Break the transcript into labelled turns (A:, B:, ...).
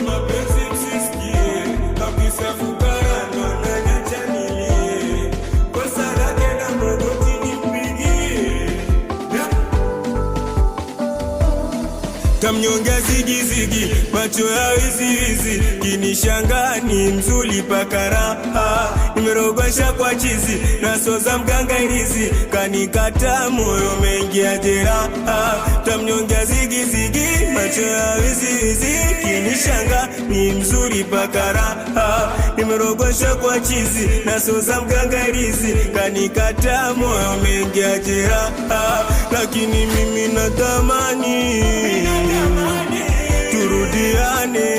A: mapenzi msisikie, kabisa fukara ndo ananiacha nilie, kosa lake na magoti nimpigie. Tamnyonga zigizigi, macho ya wiziwizi, kinishanga ni mzuri paka raha. Nimerogosha kwa chizi, nasoza mganga irizi, kanikata moyo mengia jeraha. Tamnyonga zigizigi, macho ya wiziwizi, kinishanga ni mzuri paka raha. Nimerogosha kwa chizi, nasoza mganga irizi, kanikata moyo mengia jeraha. Lakini mimi natamani turudiane,